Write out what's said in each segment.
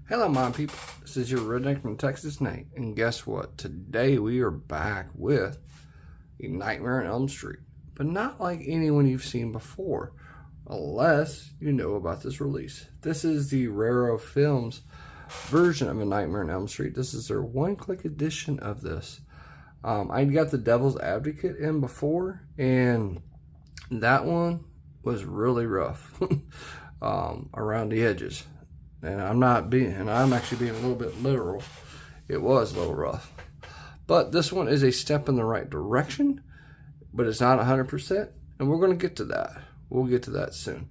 Hello, my people. This is your redneck from Texas, Nate. And guess what? Today we are back with a Nightmare on Elm Street. But not like anyone you've seen before, unless you know about this release. This is the Raro Films version of A Nightmare on Elm Street. This is their one-click edition of this. I got the Devil's Advocate in before, and that one was really rough around the edges. And I'm actually being a little bit literal. It was a little rough. But this one is a step in the right direction, but it's not 100%. And we're going to get to that. We'll get to that soon.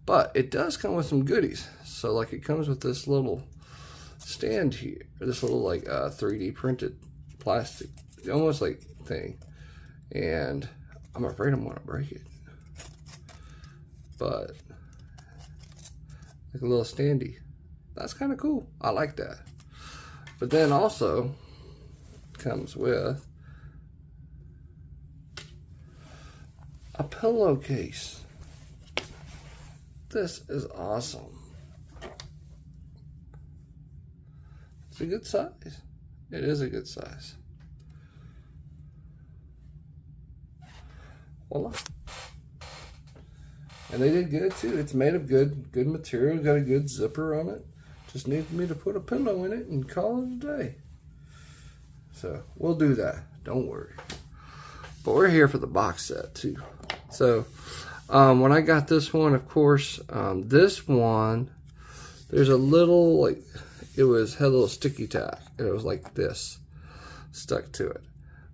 But it does come with some goodies. So like it comes with this little stand here. This little like 3D printed plastic, almost like thing. And I'm afraid I'm going to break it. But like a little standee. That's kind of cool. I like that. But then also comes with a pillowcase. This is awesome. It's a good size. It is a good size. Voila. And they did good too. It's made of good material. Got a good zipper on it. Just needed me to put a pillow in it and call it a day. So we'll do that. Don't worry. But we're here for the box set too. So when I got this one, of course, this one, there's a little like had a little sticky tack, and it was like this stuck to it.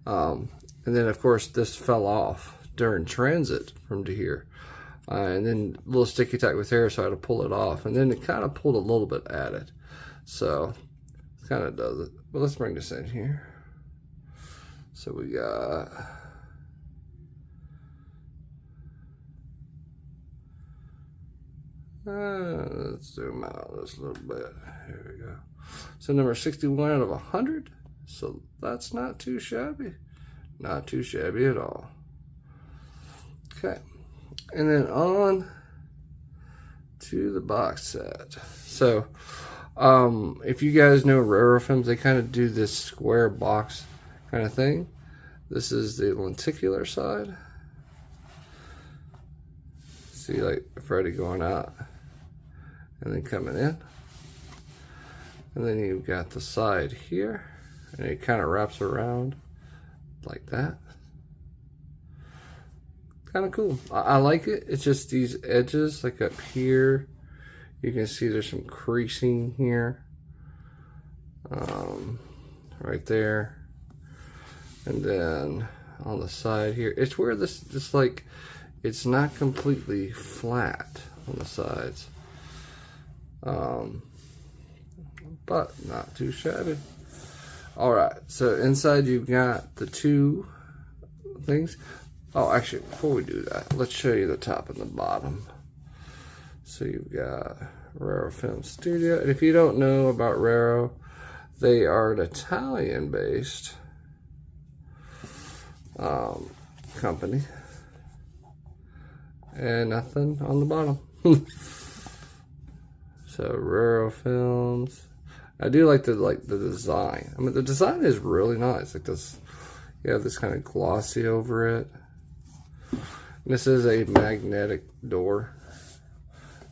And then of course this fell off during transit from to here. And then a little sticky tack with hair, so I had to pull it off. And then it kind of pulled a little bit at it. So it kind of does it. But let's bring this in here. So we got let's zoom out just a little bit. Here we go. So number 61 out of 100. So that's not too shabby. Not too shabby at all. Okay. And then on to the box set. So, if you guys know Raro Films, they kind of do this square box kind of thing. This is the lenticular side. See, like Freddy going out and then coming in. And then you've got the side here, and it kind of wraps around like that. Kind of cool. I like it. It's just these edges, like up here. You can see there's some creasing here, right there, and then on the side here. It's where this like, it's not completely flat on the sides, but not too shabby. All right. So inside you've got the two things. Oh, actually, before we do that, let's show you the top and the bottom. So you've got Raro Film Studio. And if you don't know about Raro, they are an Italian-based company. And nothing on the bottom. So Raro Films. I do like the design. I mean, the design is really nice. Like this, you have this kind of glossy over it. This is a magnetic door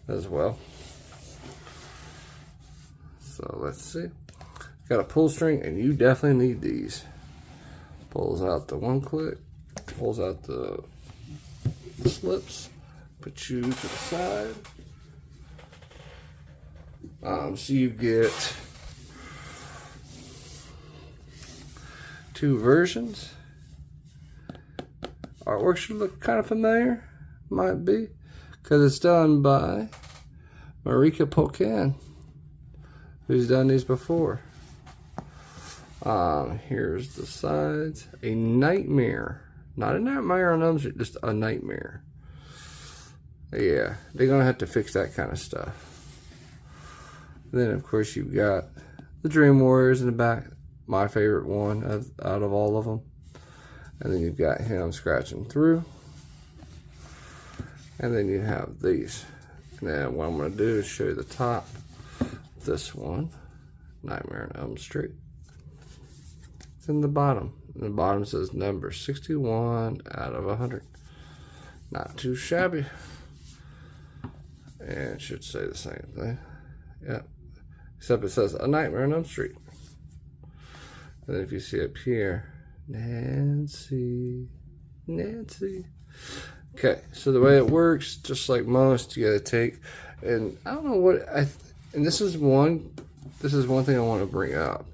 as well. So let's see. Got a pull string, and you definitely need these. Pulls out the one click, pulls out the slips, put you to the side. So you get two versions. Artwork should look kind of familiar, might be, because it's done by Marika Polkan, who's done these before. Here's the sides. A nightmare, not a Nightmare on Elm Street, just a nightmare. Yeah, they're gonna have to fix that kind of stuff. Then of course you've got the Dream Warriors in the back, my favorite one out of all of them. And then you've got him scratching through. And then you have these. And then what I'm going to do is show you the top. this one, Nightmare on Elm Street. It's in the bottom. The bottom says number 61 out of 100. Not too shabby. And it should say the same thing. Yep. Except it says A Nightmare on Elm Street. And then if you see up here, Nancy. Okay, so the way it works, just like most, you gotta take, and I don't know what and this is one thing I want to bring up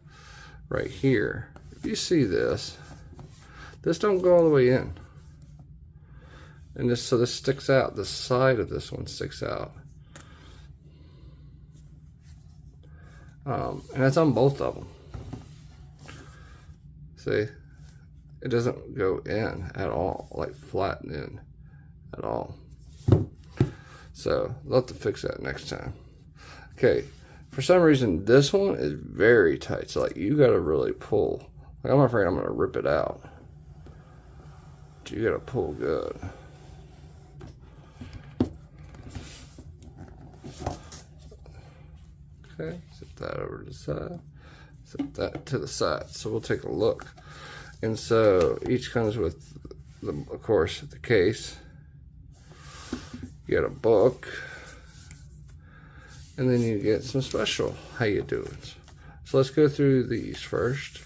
right here. If you see this don't go all the way in, and this sticks out. The side of this one sticks out, and that's on both of them. See, it doesn't go in at all, like flatten in at all. So I'll have to fix that next time. Okay, for some reason this one is very tight, so like you gotta really pull. Like I'm afraid I'm gonna rip it out. But you gotta pull good. Okay, set that over to the side. Set that to the side. So we'll take a look. And so each comes with, of course, the case. You get a book. And then you get some special how you do it. So let's go through these first.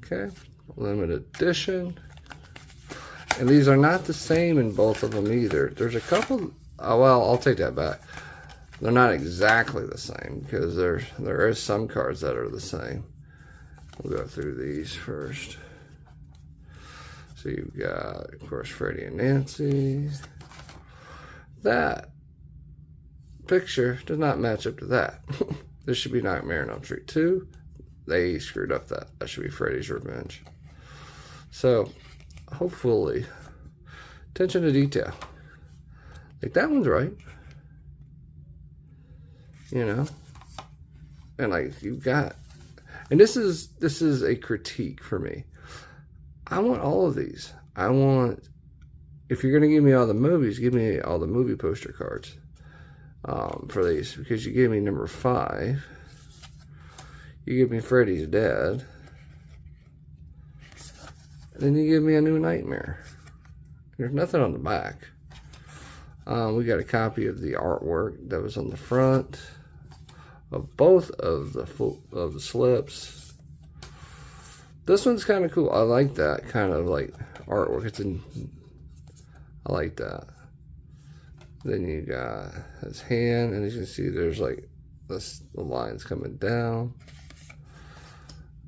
Okay, limited edition. And these are not the same in both of them either. There's a couple, oh, well, I'll take that back. They're not exactly the same because there is some cards that are the same. We'll go through these first. So you've got, of course, Freddie and Nancy. That picture does not match up to that. This should be Nightmare on Elm Street 2. They screwed up that. That should be Freddy's Revenge. So, hopefully, attention to detail. Like that one's right. You know? And like you've got, and this is a critique for me. I want all of these. I want, if you're gonna give me all the movies, give me all the movie poster cards for these, because you gave me number 5. You give me Freddy's Dead. And then you give me a New Nightmare. There's nothing on the back. We got a copy of the artwork that was on the front of both of the slips. This one's kind of cool. I like that kind of like artwork. I like that. Then you got his hand, and as you can see, there's like the lines coming down.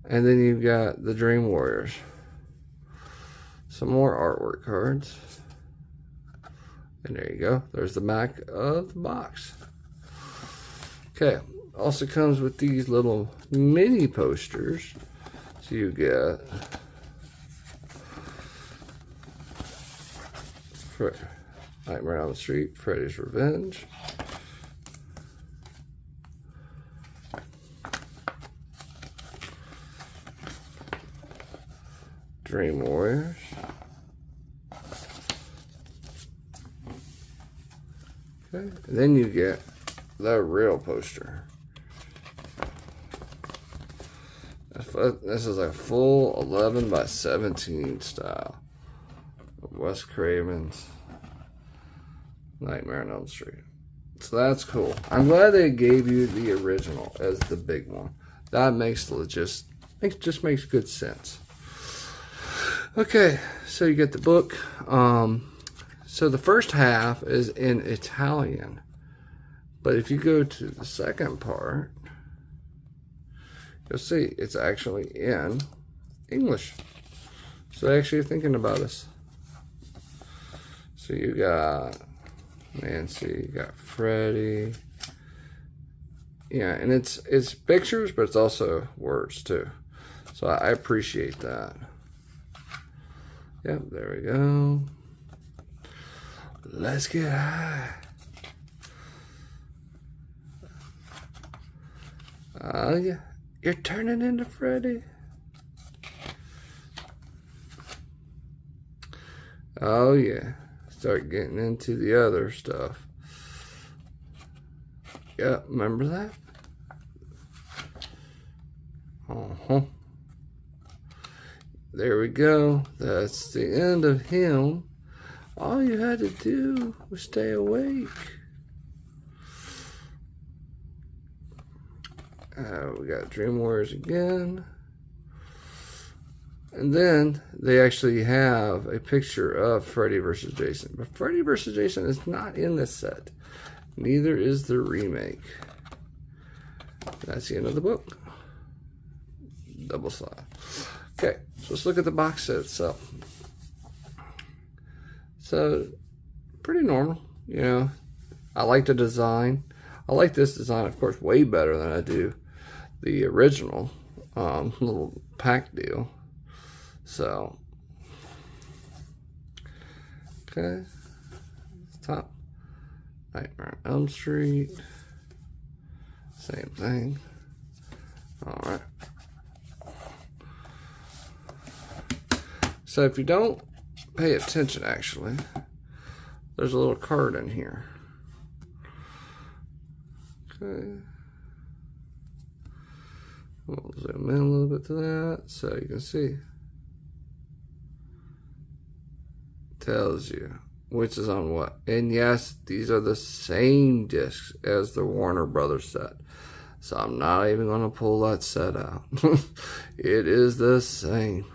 And then you've got the Dream Warriors. Some more artwork cards. And there you go. There's the back of the box. Okay. Also comes with these little mini posters. So you get Nightmare on Elm Street, Freddy's Revenge. Dream Warriors. Okay, and then you get the real poster. This is a full 11 by 17 style of Wes Craven's Nightmare on Elm Street. So that's cool. I'm glad they gave you the original as the big one. That makes just makes good sense. Okay, so you get the book. So the first half is in Italian, but if you go to the second part, you'll see it's actually in English. So they're actually thinking about us. So you got Nancy, you got Freddie. Yeah, and it's pictures, but it's also words too. So I appreciate that. Yep, there we go. Let's get high. Yeah. You're turning into Freddy. Oh yeah. Start getting into the other stuff. Yeah, remember that? There we go. That's the end of him. All you had to do was stay awake. We got Dream Warriors again. And then they actually have a picture of Freddy vs. Jason. But Freddy vs. Jason is not in this set. Neither is the remake. That's the end of the book. Double side. Okay, so let's look at the box set itself. So, pretty normal, you know. I like the design. I like this design, of course, way better than I do the original little pack deal. So, okay, top, Nightmare on Elm Street, same thing. All right. So if you don't pay attention, actually, there's a little card in here. Okay. We'll zoom in a little bit to that so you can see. Tells you which is on what. And yes, these are the same discs as the Warner Brothers set. So I'm not even going to pull that set out. It is the same.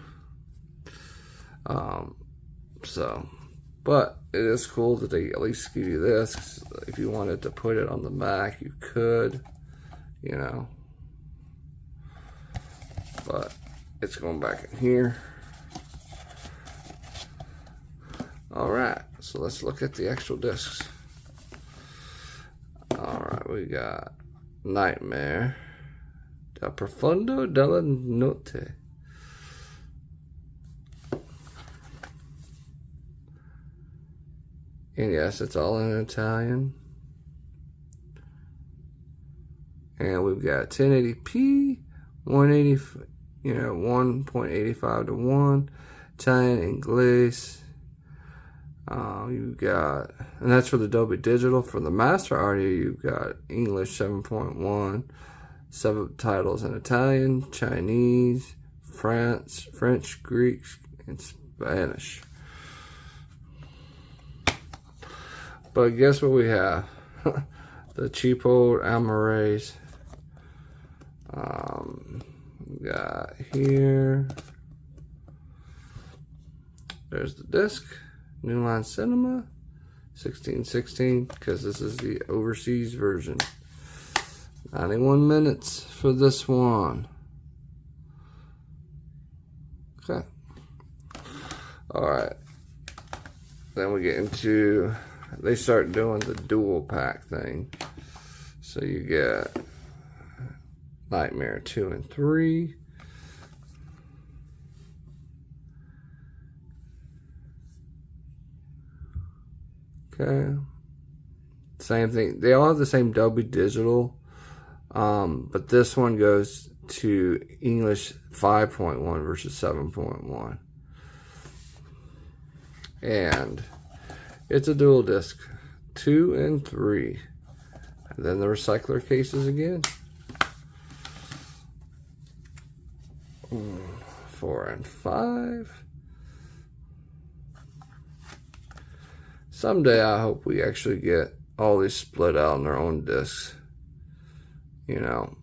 But it is cool that they at least give you this. If you wanted to put it on the back, you could, you know. But it's going back in here. Alright, so let's look at the actual discs. Alright, we got Nightmare, Da Profondo della Notte. And yes, it's all in Italian. And we've got 1080p, 180, 1.85 to 1, Italian, English. You've got, and that's for the Dolby Digital. For the master audio, you've got English 7.1, subtitles in Italian, Chinese, French, Greek, and Spanish. But guess what we have? The cheap old Amarais. We got here. There's the disc. New Line Cinema. 1616, because this is the overseas version. 91 minutes for this one. Okay. Alright. Then we get into, they start doing the dual pack thing. So you get Nightmare 2 and 3. Okay. Same thing. They all have the same Dolby Digital. But this one goes to English 5.1 versus 7.1. And it's a dual disc, 2 and 3. And then the recycler cases again. 4 and 5. Someday I hope we actually get all these split out on their own discs. You know.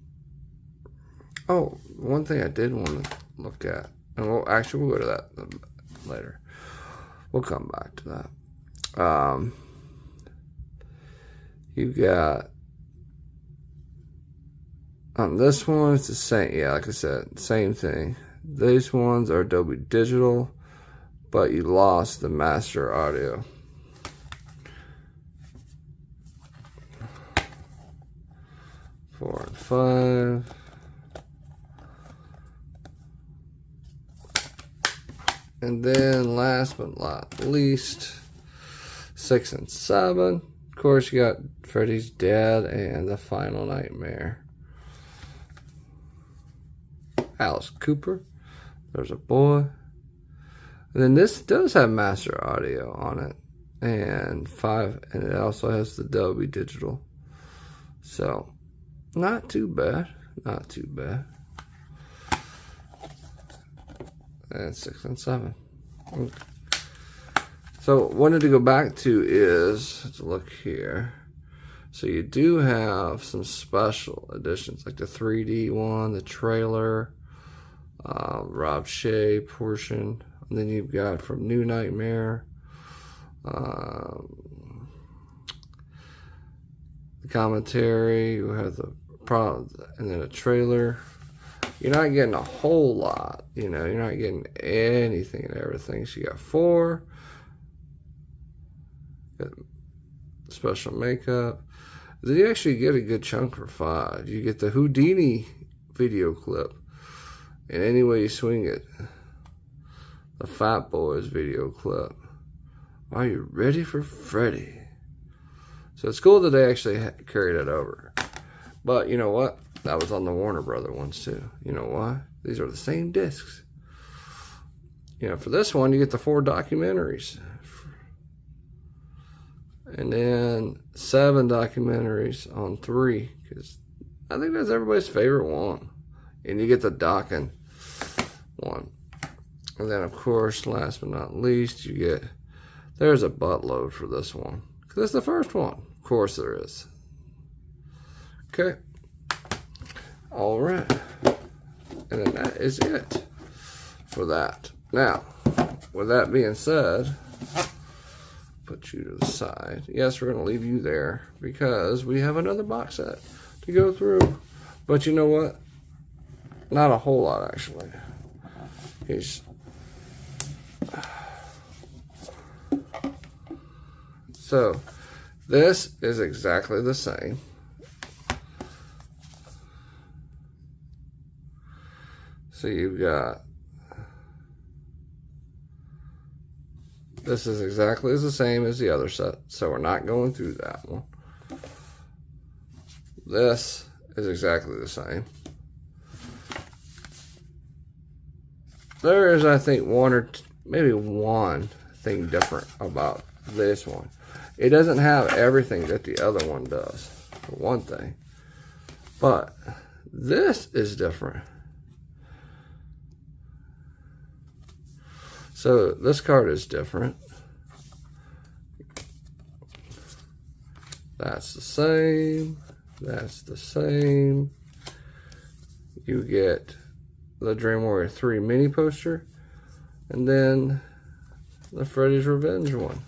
Oh, one thing I did want to look at, and we'll go to that later. We'll come back to that. You got on this one, it's the same. Yeah, like I said, same thing. These ones are Dolby Digital, but you lost the master audio. Four and 5. And then last but not least, 6 and 7. Of course, you got Freddy's Dead and The Final Nightmare. Alice Cooper. There's a boy. And then this does have master audio on it. And 5. And it also has the Dolby Digital. So, not too bad. Not too bad. and 6 and 7. Okay. So wanted to go back to is, let's look here. So you do have some special editions, like the 3D one, the trailer, Rob Shea portion. And then you've got from New Nightmare, the commentary, you have the problems, and then a trailer. You're not getting a whole lot, you know, you're not getting anything and everything. So you got 4, got special makeup. Then you actually get a good chunk for 5. You get the Houdini video clip, and any way you swing it, the Fat Boys video clip. Are you ready for Freddy? So it's cool that they actually carried it over. But you know what? That was on the Warner Brother ones too. You know why? These are the same discs. You know, for this one, you get the 4 documentaries. And then 7 documentaries on 3. Because I think that's everybody's favorite one. And you get the docking one. And then, of course, last but not least, you get... There's a buttload for this one. Because it's the first one. Of course there is. Okay. All right. And then that is it for that. Now, with that being said, put you to the side. Yes, we're going to leave you there because we have another box set to go through. But you know what? Not a whole lot, actually. So, this is exactly the same. So you've got, this is exactly the same as the other set, so we're not going through that one. This is exactly the same. There is, I think, maybe one thing different about this one. It doesn't have everything that the other one does, for one thing. But this is different. So this card is different. That's the same. That's the same. You get the Dream Warrior 3 mini poster. And then the Freddy's Revenge one.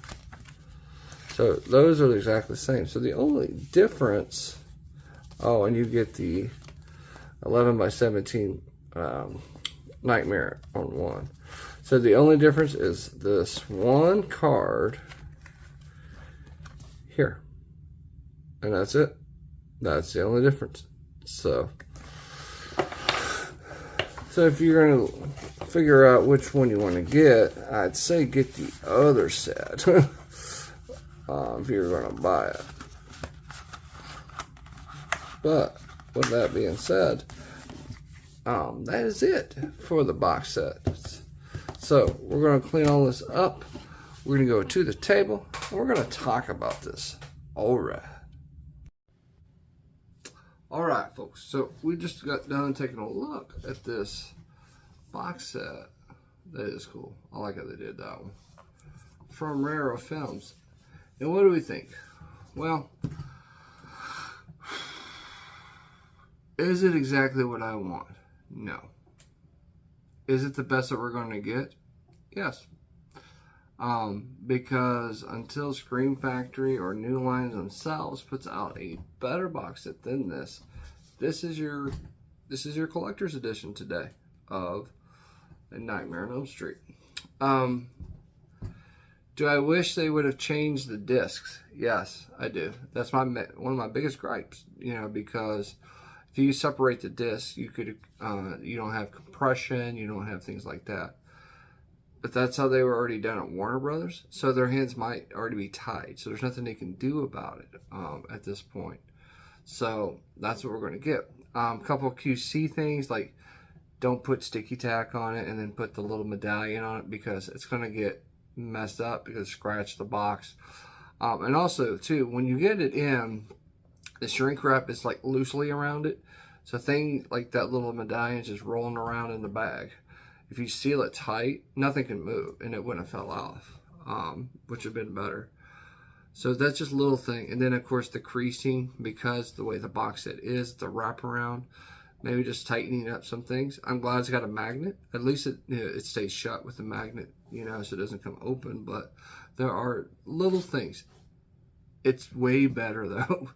So those are exactly the same. So the only difference... Oh, and you get the 11 by 17 Nightmare on one. So the only difference is this one card here. And that's it. That's the only difference. So if you're going to figure out which one you want to get, I'd say get the other set. If you're going to buy it. But with that being said, that is it for the box set. So we're going to clean all this up. We're going to go to the table and we're going to talk about this. All right, folks. So we just got done taking a look at this box set. That is cool. I like how they did that one. From Raro Films. And what do we think? Well, is it exactly what I want? No. Is it the best that we're going to get? Yes. Because until Scream Factory or New Lines themselves puts out a better box set than this, this is your collector's edition today of A Nightmare on Elm Street. Do I wish they would have changed the discs? Yes, I do. That's one of my biggest gripes, you know, because if you separate the discs, you could you don't have compression, you don't have things like that. But that's how they were already done at Warner Brothers, so their hands might already be tied. So there's nothing they can do about it at this point. So that's what we're going to get. A couple of QC things, like don't put sticky tack on it and then put the little medallion on it, because it's going to get messed up because scratch the box. And also too, when you get it in, the shrink wrap is like loosely around it, so thing like that little medallion is just rolling around in the bag. if you seal it tight, nothing can move, and it wouldn't have fell off, which would have been better. So that's just a little thing. And then, of course, the creasing, because the way the box set is, the wraparound, maybe just tightening up some things. I'm glad it's got a magnet. At least it, it stays shut with the magnet, so it doesn't come open. But there are little things. It's way better, though,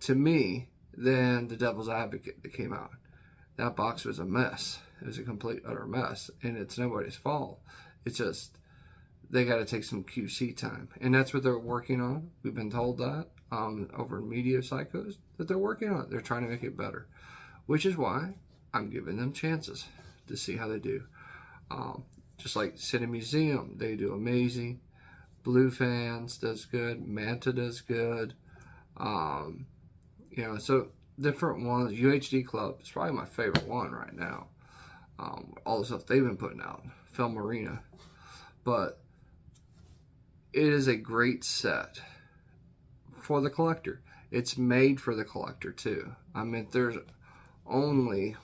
to me, than the Devil's Advocate that came out. That box was a mess. It was a complete, utter mess. And it's nobody's fault. It's just, they got to take some QC time. And that's what they're working on. We've been told that over in Media Psychos, that they're working on it. They're trying to make it better. Which is why I'm giving them chances to see how they do. Just like City Museum, they do amazing. Blue Fans does good. Manta does good. So different ones. UHD Club is probably my favorite one right now. All the stuff they've been putting out. Film Arena. But it is a great set for the collector. It's made for the collector too. I mean, there's only,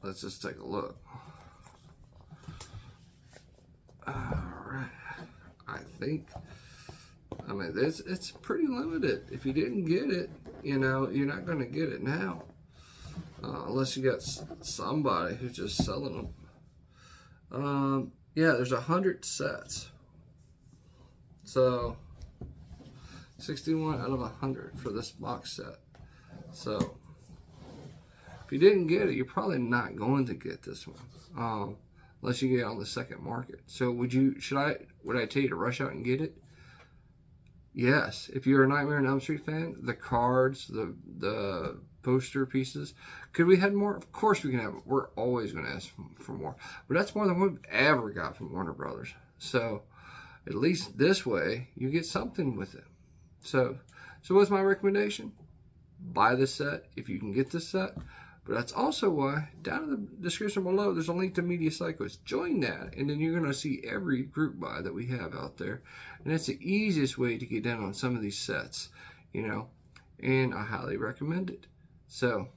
let's just take a look. Alright, I mean, it's pretty limited. If you didn't get it, you're not going to get it now. Unless you got somebody who's just selling them. Yeah, there's 100 sets. So, 61 out of 100 for this box set. So, if you didn't get it, you're probably not going to get this one. Unless you get it on the second market. So, would I tell you to rush out and get it? Yes. If you're a Nightmare on Elm Street fan, the cards, the poster pieces, could we have more? Of course we can have. We're always going to ask for more. But that's more than we've ever got from Warner Brothers. So, at least this way, you get something with it. So what's my recommendation? Buy this set if you can get this set. But that's also why, down in the description below, there's a link to Media Psychos. Join that, and then you're going to see every group buy that we have out there. And that's the easiest way to get down on some of these sets, and I highly recommend it. So,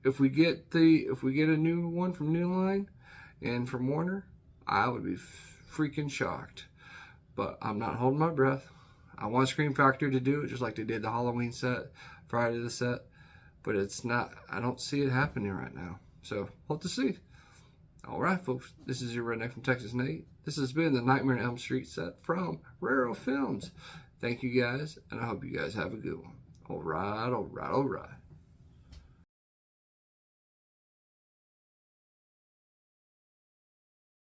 if we get a new one from New Line and from Warner, I would be freaking shocked. But I'm not holding my breath. I want Scream Factory to do it just like they did the Halloween set, Friday the set. But it's not, I don't see it happening right now. So, hope to see. Alright, folks. This is your redneck from Texas, Nate. This has been the Nightmare on Elm Street set from Raro Films. Thank you guys, and I hope you guys have a good one. Alright.